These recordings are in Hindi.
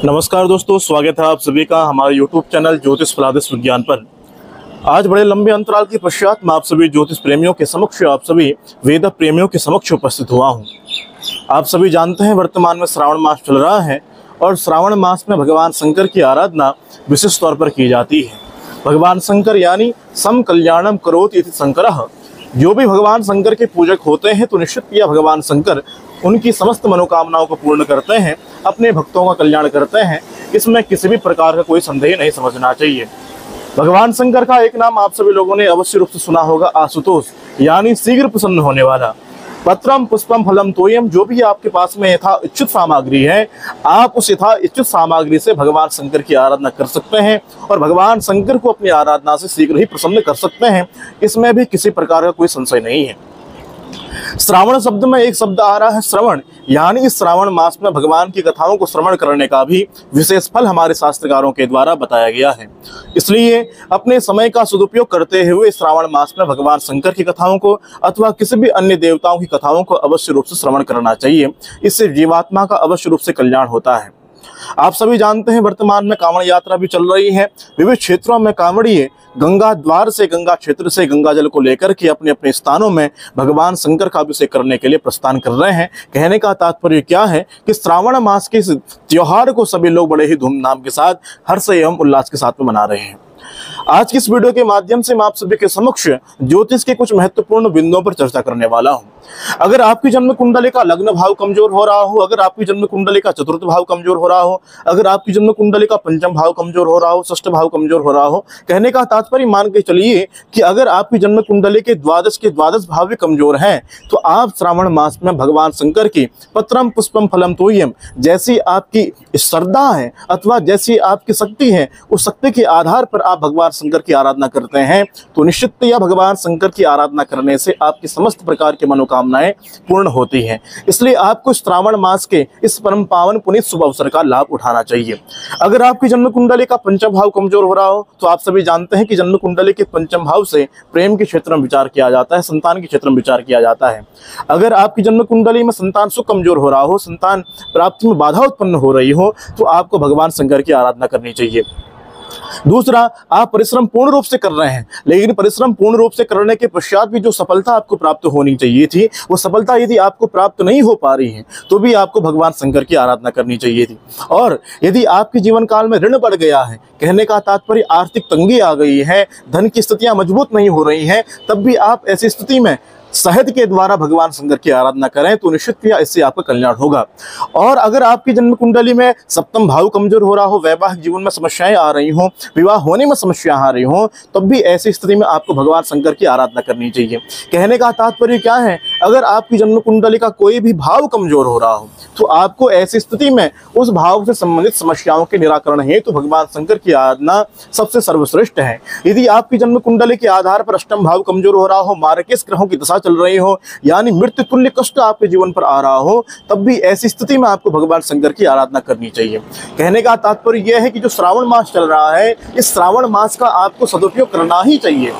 नमस्कार दोस्तों, स्वागत है आप सभी का हमारे YouTube चैनल ज्योतिष फलादेश विज्ञान पर। आज बड़े लंबे अंतराल के पश्चात मैं आप सभी ज्योतिष प्रेमियों के समक्ष, आप सभी वेद प्रेमियों के समक्ष उपस्थित हुआ हूं। आप सभी जानते हैं वर्तमान में श्रावण मास चल रहा है और श्रावण मास में भगवान शंकर की आराधना विशेष तौर पर की जाती है। भगवान शंकर यानी सम कल्याणम करोति इति शंकरः। जो भी भगवान शंकर के पूजक होते हैं तो निश्चित किया भगवान शंकर उनकी समस्त मनोकामनाओं को पूर्ण करते हैं, अपने भक्तों का कल्याण करते हैं। इसमें किसी भी प्रकार का कोई संदेह नहीं समझना चाहिए। भगवान शंकर का एक नाम आप सभी लोगों ने अवश्य रूप से सुना होगा, आशुतोष, यानी शीघ्र प्रसन्न होने वाला। पत्रम पुष्पम फलम तोयम। जो भी आपके पास में यथा इच्छित सामग्री है, आप उस यथा इच्छित सामग्री से भगवान शंकर की आराधना कर सकते हैं और भगवान शंकर को अपनी आराधना से शीघ्र ही प्रसन्न कर सकते हैं। इसमें भी किसी प्रकार का कोई संशय नहीं है। श्रावण शब्द में एक शब्द आ रहा है श्रवण, यानी इस श्रावण मास में भगवान की कथाओं को श्रवण करने का भी विशेष फल हमारे शास्त्रकारों के द्वारा बताया गया है। इसलिए अपने समय का सदुपयोग करते हुए श्रावण मास में भगवान शंकर की कथाओं को अथवा किसी भी अन्य देवताओं की कथाओं को अवश्य रूप से श्रवण करना चाहिए। इससे जीवात्मा का अवश्य रूप से कल्याण होता है। आप सभी जानते हैं वर्तमान में कांवड़ यात्रा भी चल रही है। विविध क्षेत्रों में कांवड़िए गंगा द्वार से, गंगा क्षेत्र से गंगा जल को लेकर के अपने अपने स्थानों में भगवान शंकर का अभिषेक करने के लिए प्रस्थान कर रहे हैं। कहने का तात्पर्य क्या है कि श्रावण मास के इस त्योहार को सभी लोग बड़े ही धूमधाम के साथ, हर्ष एवं उल्लास के साथ में मना रहे हैं। आज की इस वीडियो के माध्यम से मैं आप सभी के समक्ष ज्योतिष के कुछ महत्वपूर्ण बिंदुओं पर चर्चा करने वाला हूं। अगर आपकी जन्म कुंडली का लग्न भाव कमजोर हो रहा हो, अगर आपकी जन्म कुंडली का चतुर्थ भाव कमजोर हो रहा हो, अगर आपकी जन्म कुंडली का पंचम भाव कमजोर हो रहा हो, षष्ठ भाव कमजोर हो रहा हो, कहने का तात्पर्य मान के चलिए कि अगर आपकी जन्म कुंडली के द्वादश भाव भी कमजोर हैं, तो आप श्रावण मास में भगवान शंकर की पत्रम पुष्पम फलम तोयम, जैसी आपकी श्रद्धा है अथवा जैसी आपकी शक्ति है, उस शक्ति के आधार पर आप भगवान शंकर की आराधना करते हैं तो निश्चित या भगवान शंकर की आराधना करने से आपकी समस्त प्रकार की मनोकामनाएं पूर्ण होती हैं। इसलिए आपको श्रावण मास के इस परम पावन पुनीत शुभ अवसर का लाभ उठाना चाहिए। अगर आपकी जन्म कुंडली का पंचम भाव कमजोर हो रहा हो तो आप सभी जानते हैं कि जन्म कुंडली के पंचम भाव से प्रेम के क्षेत्र में विचार किया जाता है, संतान के क्षेत्र में विचार किया जाता है। अगर आपकी जन्म कुंडली में संतान सुख कमजोर हो रहा हो, संतान प्राप्ति में बाधा उत्पन्न हो रही हो, तो आपको भगवान शंकर की आराधना करनी चाहिए। दूसरा, आप परिश्रम पूर्ण रूप से कर रहे हैं, लेकिन परिश्रम पूर्ण रूप से करने के पश्चात भी जो सफलता आपको प्राप्त होनी चाहिए थी, वो सफलता यदि आपको प्राप्त नहीं हो पा रही है तो भी आपको भगवान शंकर की आराधना करनी चाहिए थी। और यदि आपके जीवन काल में ऋण बढ़ गया है, कहने का तात्पर्य आर्थिक तंगी आ गई है, धन की स्थितियां मजबूत नहीं हो रही हैं, तब भी आप ऐसी स्थिति में शहद के द्वारा भगवान शंकर की आराधना करें तो निश्चित या इससे आपका कल्याण होगा। और अगर आपकी जन्म कुंडली में सप्तम भाव कमजोर हो रहा हो, वैवाहिक जीवन में समस्याएं आ रही हो, विवाह होने में समस्या आ रही हो, तब भी ऐसी स्थिति में आपको भगवान शंकर की आराधना करनी चाहिए। कहने का तात्पर्य क्या है, अगर आपकी जन्म कुंडली का कोई भी भाव कमजोर हो रहा हो तो आपको ऐसी स्थिति में उस भाव से संबंधित समस्याओं के निराकरण हेतु भगवान शंकर की आराधना सबसे सर्वश्रेष्ठ है। यदि आपकी जन्म कुंडली के आधार पर अष्टम भाव कमजोर हो रहा हो, मार्केश ग्रहों की दशा चल रही हो, यानी मृत्यु तुल्य कष्ट आपके जीवन पर आ रहा हो, तब भी ऐसी स्थिति में आपको भगवान शंकर की आराधना करनी चाहिए। कहने का तात्पर्य यह है कि जो श्रावण मास चल रहा है, इस श्रावण मास का आपको सदुपयोग करना ही चाहिए।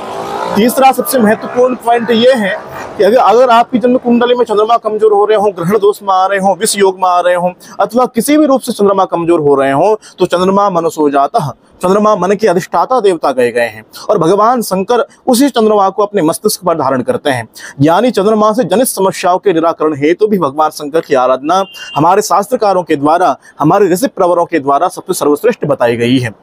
तीसरा सबसे महत्वपूर्ण पॉइंट यह है कि अगर आपकी जन्म कुंडली में चंद्रमा कमजोर हो रहे हो, ग्रहण दोष में आ रहे हो, विष योग में आ रहे हो, अथवा किसी भी रूप से चंद्रमा कमजोर हो रहे हो, तो चंद्रमा मनसो जाता, चंद्रमा मन के अधिष्ठाता देवता गए गए हैं और भगवान शंकर उसी चंद्रमा को अपने मस्तिष्क पर धारण करते हैं। यानी चंद्रमा से जनित समस्याओं के निराकरण हेतु भी भगवान शंकर की आराधना हमारे शास्त्रकारों के द्वारा, हमारे ऋषि प्रवरों के द्वारा सबसे सर्वश्रेष्ठ बताई गई है।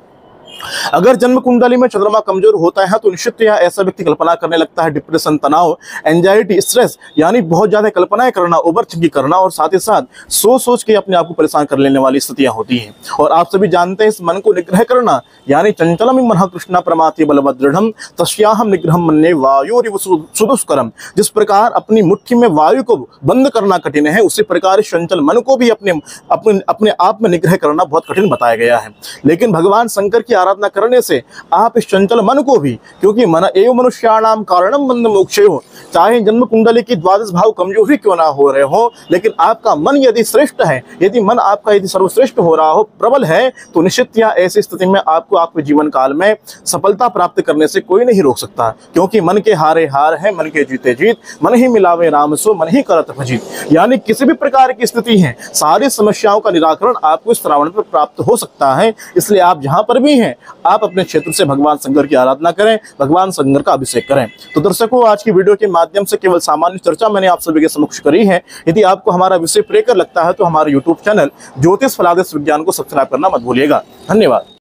अगर जन्म कुंडली में चंद्रमा कमजोर होता है तो निश्चित या ऐसा व्यक्ति कल्पना करने लगता है, डिप्रेशन, तनाव, एंजाइटी, स्ट्रेस, यानी बहुत ज्यादा कल्पनाएं करना, ओवरथिंकिंग करना और साथ ही साथ सोच के अपने आप को परेशान कर लेने वाली स्थितियां होती हैं। और आप सभी जानते हैं इस मन को निग्रह करना, यानी चंचलम मनः कृष्ण परमाति बलवद दृढ़म तस्याहम निग्रहम मन्ये वायुरिव सुदुष्करम। जिस प्रकार अपनी मुट्ठी में वायु को बंद करना कठिन है, उसी प्रकार चंचल मन को भी अपने आप में निग्रह करना बहुत कठिन बताया गया है। लेकिन भगवान शंकर की आराधना करने से आप इस चंचल मन को भी, क्योंकि मन एवं मनुष्याणाम कारणम बंध मोक्षयो, चाहे जन्म कुंडली की द्वादश भाव कमजोर ही क्यों ना हो रहे हो, लेकिन आपका मन यदि श्रेष्ठ है, यदि मन आपका यदि सर्वश्रेष्ठ हो रहा हो, प्रबल है, तो निश्चित या ऐसी स्थिति में आपको आपके जीवन काल में सफलता प्राप्त करने से कोई नहीं रोक सकता। क्योंकि मन के हारे हार है, मन के जीते जीत, मन ही मिलावे राम सो मन ही करत भजित। यानी किसी भी प्रकार की स्थिति है, सारी समस्याओं का निराकरण आपको इस श्रावण पर प्राप्त हो सकता है। इसलिए आप जहां पर भी हैं, आप अपने क्षेत्र से भगवान शंकर की आराधना करें, भगवान शंकर का अभिषेक करें। तो दर्शकों, आज की वीडियो के माध्यम से केवल सामान्य चर्चा मैंने आप सभी के समक्ष करी है। यदि आपको हमारा विषय प्रेरक लगता है तो हमारे YouTube चैनल ज्योतिष फलादेश विज्ञान को सब्सक्राइब करना मत भूलिएगा। धन्यवाद।